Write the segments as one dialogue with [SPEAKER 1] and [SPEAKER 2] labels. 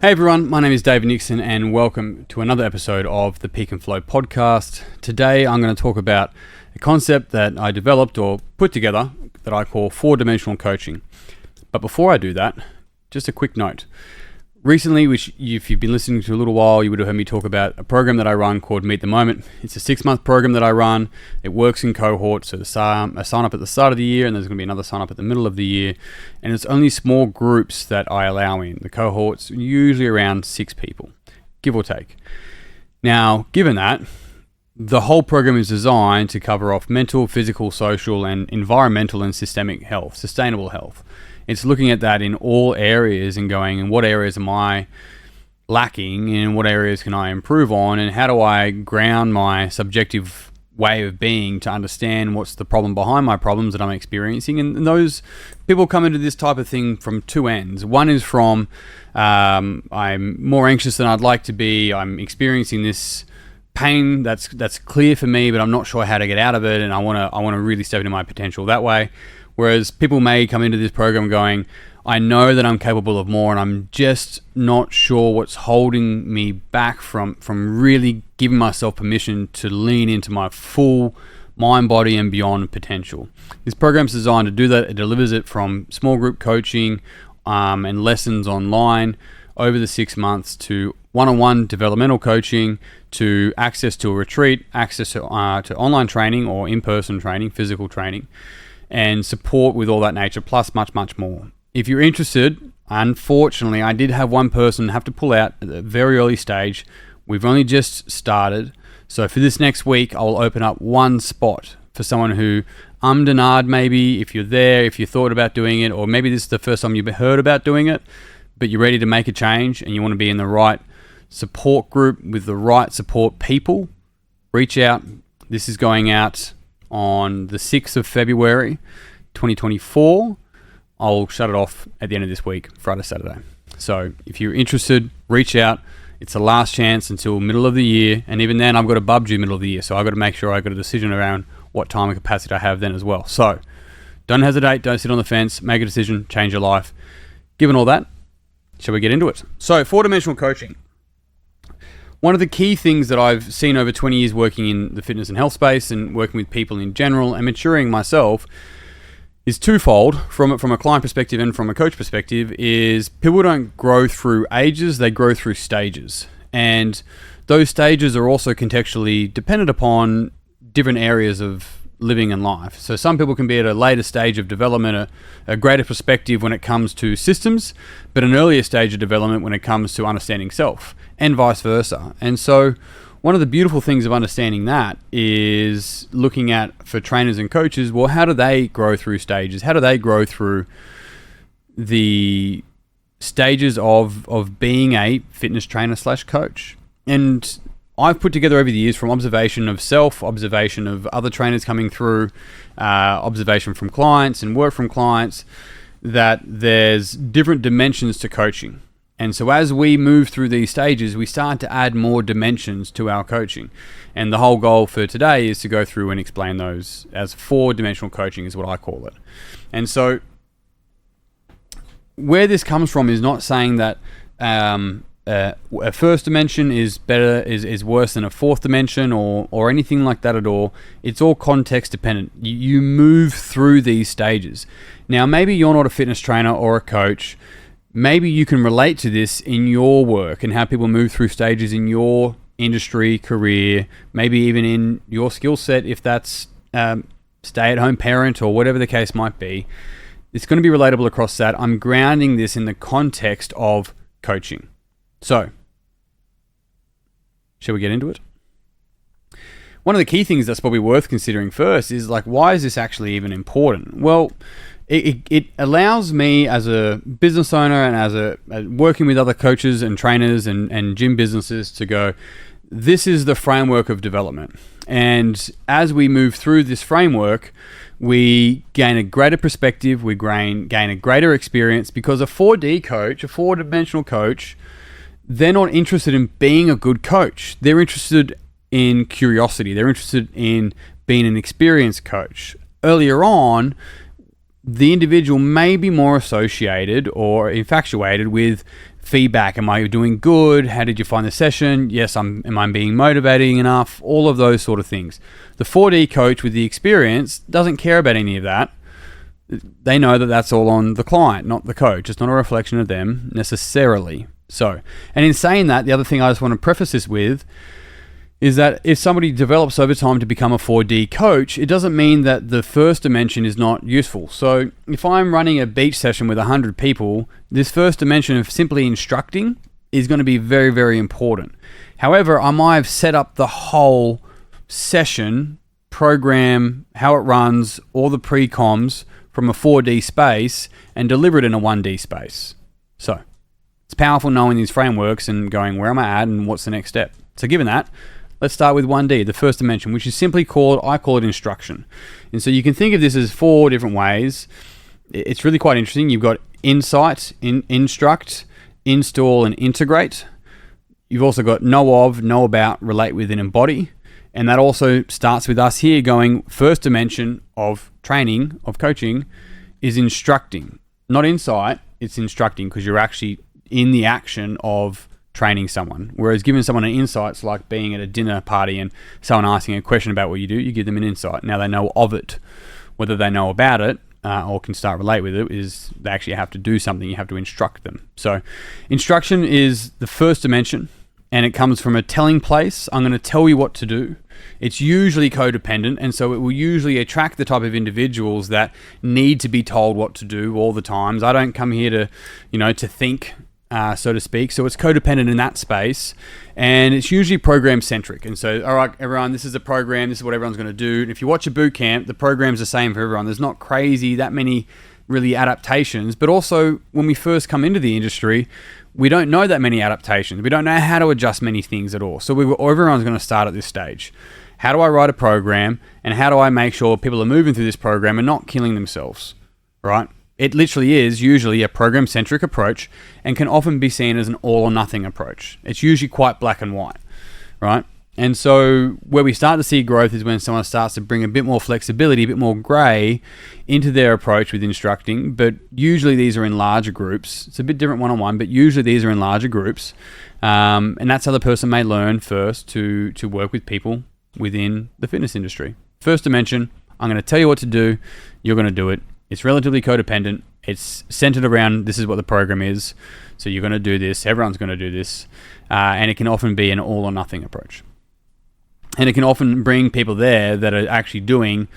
[SPEAKER 1] Hey everyone, my name is David Nixon and welcome to another episode of the Peak and Flow podcast. Today I'm going to talk about a concept that I developed or put together that I call 4-dimensional coaching. But before I do that, just a quick note. Recently, which if you've been listening to a little while, you would have heard me talk about a program that I run called Meet the Moment. It's a 6-month program that I run. It works in cohorts, so a sign up at the start of the year and there's going to be another sign up at the middle of the year. And it's only small groups that I allow in. The cohorts usually around 6 people, give or take. Now, given that, the whole program is designed to cover off mental, physical, social, and environmental and systemic health, sustainable health. It's looking at that in all areas and going, in what areas am I lacking, and what areas can I improve on, and how do I ground my subjective way of being to understand what's the problem behind my problems that I'm experiencing. And those people come into this type of thing from two ends. One is from I'm more anxious than I'd like to be. I'm experiencing this pain that's clear for me, but I'm not sure how to get out of it, and I want to really step into my potential that way. Whereas people may come into this program going, I know that I'm capable of more and I'm just not sure what's holding me back from really giving myself permission to lean into my full mind, body and beyond potential. This program's designed to do that. It delivers it from small group coaching and lessons online over the 6 months to one-on-one developmental coaching, to access to a retreat, access to online training or in-person training, physical training, and support with all that nature, plus much, much more. If you're interested, unfortunately, I did have one person have to pull out at a very early stage. We've only just started. So for this next week, I will open up one spot for someone who and ahed maybe, if you're there, if you thought about doing it, or maybe this is the first time you've heard about doing it, but you're ready to make a change and you want to be in the right support group with the right support people, reach out. This is going out on the 6th of February 2024. I'll shut it off at the end of this week, Friday, Saturday. So if you're interested, reach out. It's the last chance until middle of the year, and even then I've got a bub due middle of the year, so I've got to make sure I've got a decision around what time and capacity I have then as well. So don't hesitate, don't sit on the fence, make a decision, change your life. Given all that, shall we get into it? So 4-dimensional coaching. One of the key things that I've seen over 20 years working in the fitness and health space and working with people in general and maturing myself is twofold from a client perspective and from a coach perspective. Is people don't grow through ages, they grow through stages. And those stages are also contextually dependent upon different areas of living and life. So some people can be at a later stage of development, a greater perspective when it comes to systems, but an earlier stage of development when it comes to understanding self, and vice versa. And so one of the beautiful things of understanding that is looking at, for trainers and coaches, well, how do they grow through stages? How do they grow through the stages of being a fitness trainer / coach? And I've put together over the years, from observation of self, observation of other trainers coming through, observation from clients and work from clients, that there's different dimensions to coaching. And so as we move through these stages, we start to add more dimensions to our coaching. And the whole goal for today is to go through and explain those as 4-dimensional coaching is what I call it. And so where this comes from is not saying that a first dimension is better, is worse than a fourth dimension or anything like that at all. It's all context dependent. You move through these stages. Now, maybe you're not a fitness trainer or a coach. Maybe you can relate to this in your work and how people move through stages in your industry, career, maybe even in your skill set, if that's stay-at-home parent or whatever the case might be. It's going to be relatable across that. I'm grounding this in the context of coaching. So, shall we get into it? One of the key things that's probably worth considering first is, like, why is this actually even important? Well, it allows me as a business owner and as working with other coaches and trainers and gym businesses to go, this is the framework of development. And as we move through this framework, we gain a greater perspective, we gain a greater experience, because a 4D coach, a 4-dimensional coach, they're not interested in being a good coach. They're interested in curiosity. They're interested in being an experienced coach. Earlier on, the individual may be more associated or infatuated with feedback. Am I doing good? How did you find the session? Yes, am I being motivating enough? All of those sort of things. The 4D coach with the experience doesn't care about any of that. They know that that's all on the client, not the coach. It's not a reflection of them necessarily. So, and in saying that, the other thing I just want to preface this with is that if somebody develops over time to become a 4D coach, it doesn't mean that the first dimension is not useful. So if I'm running a beach session with 100 people, this first dimension of simply instructing is going to be very, very important. However, I might have set up the whole session, program, how it runs, all the pre-coms from a 4D space and deliver it in a 1D space. So it's powerful knowing these frameworks and going, where am I at and what's the next step? So given that, let's start with 1D, the first dimension, which is simply I call it instruction. And so you can think of this as 4 different ways. It's really quite interesting. You've got insight, instruct, install, and integrate. You've also got know of, know about, relate with, and embody. And that also starts with us here going, first dimension of training, of coaching, is instructing. Not insight, it's instructing, because you're actually in the action of training someone. Whereas giving someone an insight is like being at a dinner party and someone asking a question about what you do, you give them an insight. Now they know of it. Whether they know about it or can start relate with it is they actually have to do something. You have to instruct them. So instruction is the first dimension, and it comes from a telling place. I'm going to tell you what to do. It's usually codependent, and so it will usually attract the type of individuals that need to be told what to do all the times. I don't come here to think, so to speak. So it's codependent in that space, and it's usually program centric. And so, all right, everyone, this is a program. This is what everyone's going to do. And if you watch a boot camp, the program's the same for everyone. There's not crazy that many really adaptations, but also when we first come into the industry, we don't know that many adaptations. We don't know how to adjust many things at all. So everyone's going to start at this stage. How do I write a program, and how do I make sure people are moving through this program and not killing themselves, right? It literally is usually a program-centric approach and can often be seen as an all-or-nothing approach. It's usually quite black and white, right? And so where we start to see growth is when someone starts to bring a bit more flexibility, a bit more grey into their approach with instructing. But usually these are in larger groups. It's a bit different one-on-one, but usually these are in larger groups. And that's how the person may learn first to work with people within the fitness industry. First dimension, I'm going to tell you what to do. You're going to do it. It's relatively codependent. It's centered around this is what the program is. So you're going to do this. Everyone's going to do this. And it can often be an all-or-nothing approach. And it can often bring people there that are actually doing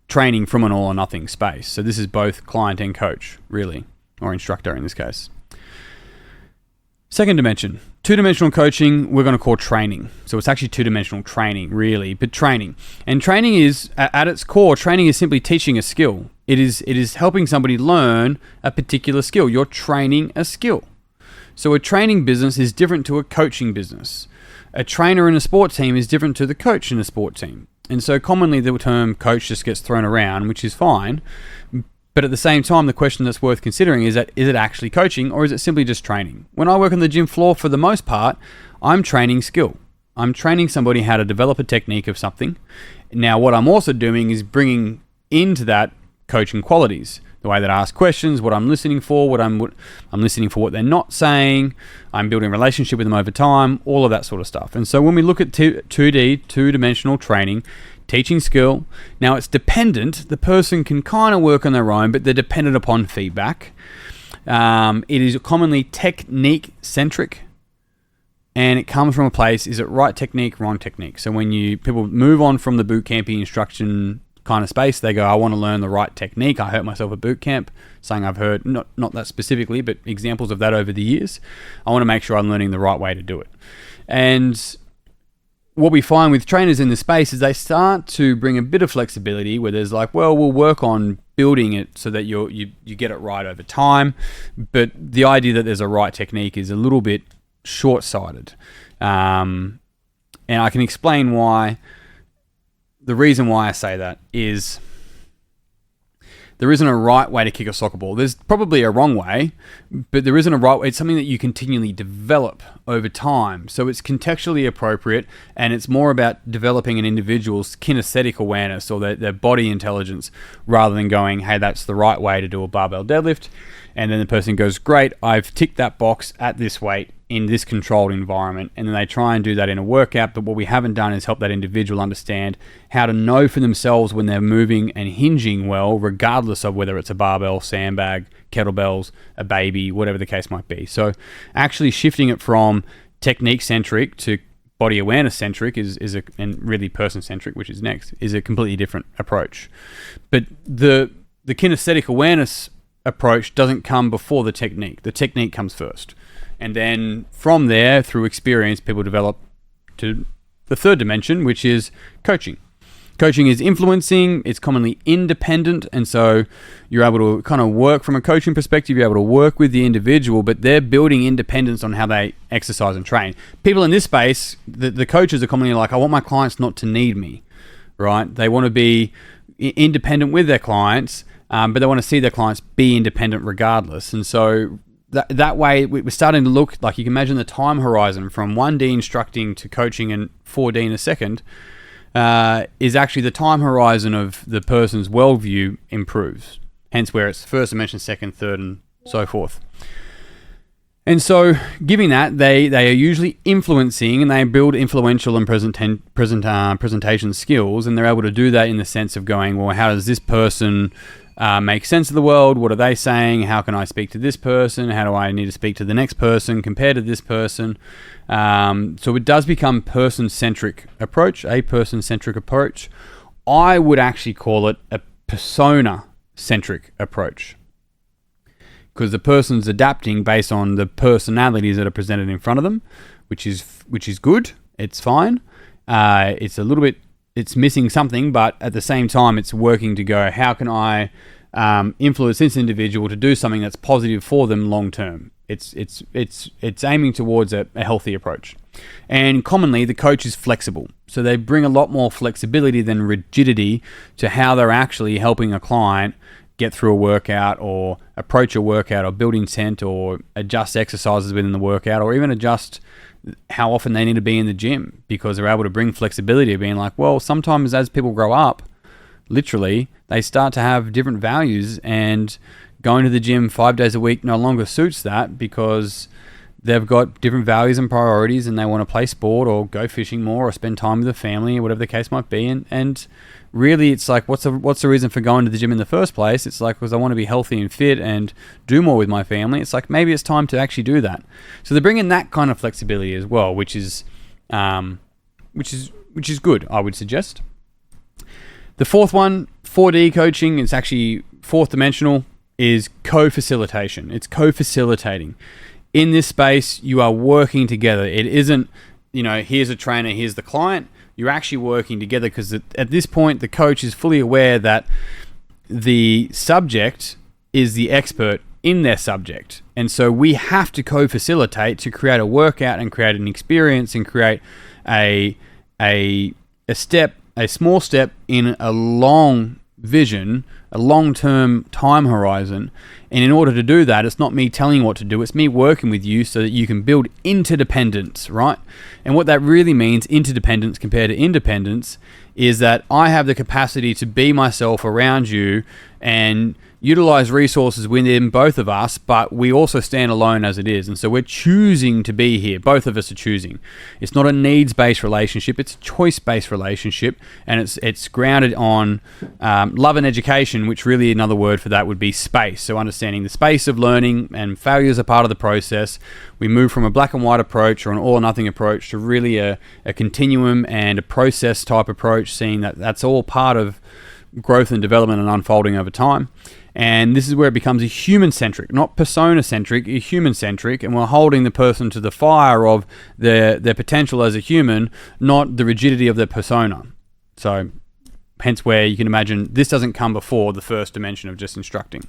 [SPEAKER 1] training from an all-or-nothing space. So this is both client and coach, really, or instructor in this case. Second dimension, two-dimensional coaching, we're going to call training. So it's actually two-dimensional training, really, but training. And training is, at its core, training is simply teaching a skill. It is helping somebody learn a particular skill. You're training a skill. So a training business is different to a coaching business. A trainer in a sport team is different to the coach in a sport team. And so commonly the term coach just gets thrown around, which is fine. But at the same time, the question that's worth considering is that, is it actually coaching or is it simply just training? When I work on the gym floor, for the most part, I'm training skill. I'm training somebody how to develop a technique of something. Now, what I'm also doing is bringing into that coaching qualities. The way that I ask questions, what I'm listening for, I'm listening for what they're not saying. I'm building a relationship with them over time, all of that sort of stuff. And so when we look at 2D, two-dimensional training, teaching skill, now it's dependent. The person can kind of work on their own, but they're dependent upon feedback. It is commonly technique-centric, and it comes from a place, is it right technique, wrong technique? So when people move on from the boot camping instruction kind of space, they go, I want to learn the right technique. I hurt myself at boot camp, something I've heard, not that specifically, but examples of that over the years. I want to make sure I'm learning the right way to do it. And what we find with trainers in this space is they start to bring a bit of flexibility where there's like, well, we'll work on building it so that you get it right over time. But the idea that there's a right technique is a little bit short-sighted. And I can explain why. The reason why I say that is there isn't a right way to kick a soccer ball. There's probably a wrong way, but there isn't a right way. It's something that you continually develop over time. So it's contextually appropriate, and it's more about developing an individual's kinesthetic awareness or their body intelligence, rather than going, hey, that's the right way to do a barbell deadlift. And then the person goes, great, I've ticked that box at this weight in this controlled environment. And then they try and do that in a workout. But what we haven't done is help that individual understand how to know for themselves when they're moving and hinging well, regardless of whether it's a barbell, sandbag, kettlebells, a baby, whatever the case might be. So actually shifting it from technique-centric to body awareness-centric and really person-centric, which is next, is a completely different approach. But the kinesthetic awareness approach doesn't come before the technique. The technique comes first. And then from there, through experience, people develop to the third dimension, which is coaching. Coaching is influencing, it's commonly independent, and so you're able to kind of work from a coaching perspective, you're able to work with the individual, but they're building independence on how they exercise and train. People in this space, the coaches are commonly like, I want my clients not to need me, right? They want to be independent with their clients, but they want to see their clients be independent regardless. And so that way, we're starting to look like, you can imagine the time horizon from 1D instructing to coaching and 4D in a second, is actually the time horizon of the person's worldview improves. Hence where it's first dimension, second, third, and so forth. And so, given that, they are usually influencing, and they build influential and presentation skills, and they're able to do that in the sense of going, well, how does this person make sense of the world? What are they saying? How can I speak to this person? How do I need to speak to the next person compared to this person? So it does become a person-centric approach. I would actually call it a persona-centric approach, because the person's adapting based on the personalities that are presented in front of them, which is good. It's fine. It's a little bit, it's missing something, but at the same time, it's working to go, how can I influence this individual to do something that's positive for them long term? It's aiming towards a healthy approach. And commonly, the coach is flexible. So they bring a lot more flexibility than rigidity to how they're actually helping a client get through a workout or approach a workout or build intent or adjust exercises within the workout or even adjust how often they need to be in the gym, because they're able to bring flexibility of being like, well, sometimes as people grow up, literally, they start to have different values, and going to the gym 5 days a week no longer suits that, because they've got different values and priorities, and they want to play sport or go fishing more or spend time with the family or whatever the case might be. And really, it's like, what's the reason for going to the gym in the first place? It's like, because I want to be healthy and fit and do more with my family. It's like, maybe it's time to actually do that. So they bring in that kind of flexibility as well, which is good, I would suggest. The fourth one, 4D coaching, it's actually fourth dimensional, is co-facilitation. It's co-facilitating. In this space, you are working together. It isn't, here's a trainer, here's the client. You're actually working together, because at this point, the coach is fully aware that the subject is the expert in their subject. And so we have to co-facilitate to create a workout and create an experience and create a small step in a long vision, a long-term time horizon. And in order to do that, it's not me telling you what to do, it's me working with you so that you can build interdependence, right? And what that really means, interdependence compared to independence, is that I have the capacity to be myself around you and utilize resources within both of us, but we also stand alone as it is. And so we're choosing to be here. Both of us are choosing. It's not a needs-based relationship. It's a choice-based relationship. And it's grounded on love and education, which really another word for that would be space. So understanding the space of learning, and failures are part of the process. We move from a black and white approach or an all or nothing approach to really a continuum and a process type approach, seeing that that's all part of growth and development and unfolding over time. And this is where it becomes a human-centric, not persona-centric, a human-centric, and we're holding the person to the fire of their potential as a human, not the rigidity of their persona. So hence where you can imagine this doesn't come before the first dimension of just instructing.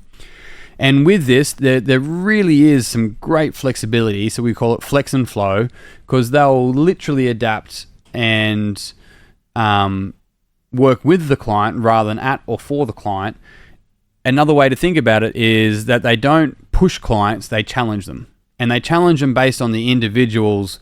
[SPEAKER 1] And with this, there really is some great flexibility, so we call it flex and flow, because they'll literally adapt and work with the client rather than at or for the client. Another way to think about it is that they don't push clients, they challenge them. and they challenge them based on the individual's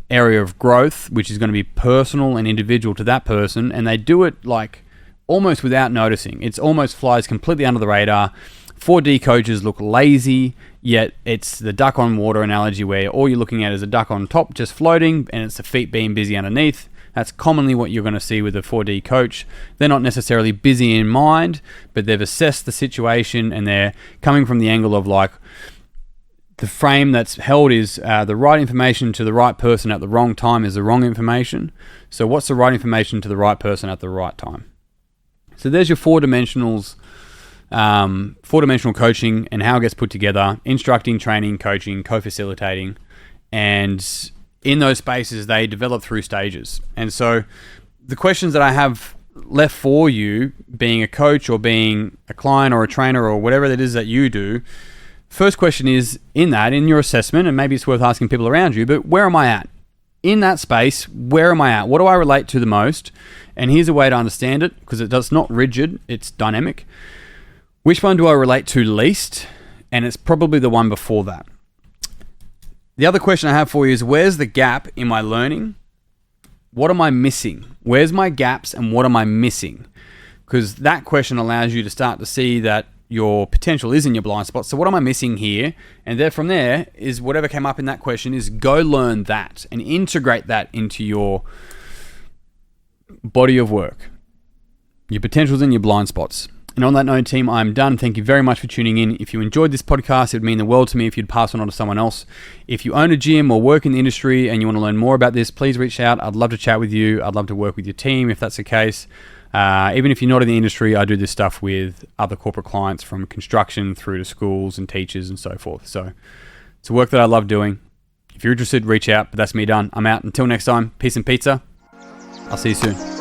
[SPEAKER 1] area of growth, which is going to be personal and individual to that person, and they do it like almost without noticing. It's almost flies completely under the radar. 4D coaches look lazy, yet it's the duck on water analogy where all you're looking at is a duck on top just floating and it's the feet being busy underneath. That's commonly what you're going to see with a 4D coach. They're not necessarily busy in mind, but they've assessed the situation and they're coming from the angle of like the frame that's held is the right information to the right person at the wrong time is the wrong information. So what's the right information to the right person at the right time? So there's your four-dimensional coaching and how it gets put together: instructing, training, coaching, co-facilitating. And in those spaces, they develop through stages. And so the questions that I have left for you, being a coach or being a client or a trainer or whatever it is that you do, first question is in your assessment, and maybe it's worth asking people around you, but where am I at? In that space, where am I at? What do I relate to the most? And here's a way to understand it, because it's not rigid, it's dynamic. Which one do I relate to least? And it's probably the one before that. The other question I have for you is, where's the gap in my learning? What am I missing? Where's my gaps and what am I missing? Because that question allows you to start to see that your potential is in your blind spot. So what am I missing here? And then from there is whatever came up in that question is go learn that and integrate that into your body of work. Your potentials and your blind spots. And on that note, team, I'm done. Thank you very much for tuning in. If you enjoyed this podcast, it would mean the world to me if you'd pass it on to someone else. If you own a gym or work in the industry and you want to learn more about this, please reach out. I'd love to chat with you. I'd love to work with your team if that's the case. Even if you're not in the industry, I do this stuff with other corporate clients, from construction through to schools and teachers and so forth. So it's work that I love doing. If you're interested, reach out. But that's me done. I'm out. Until next time, peace and pizza. I'll see you soon.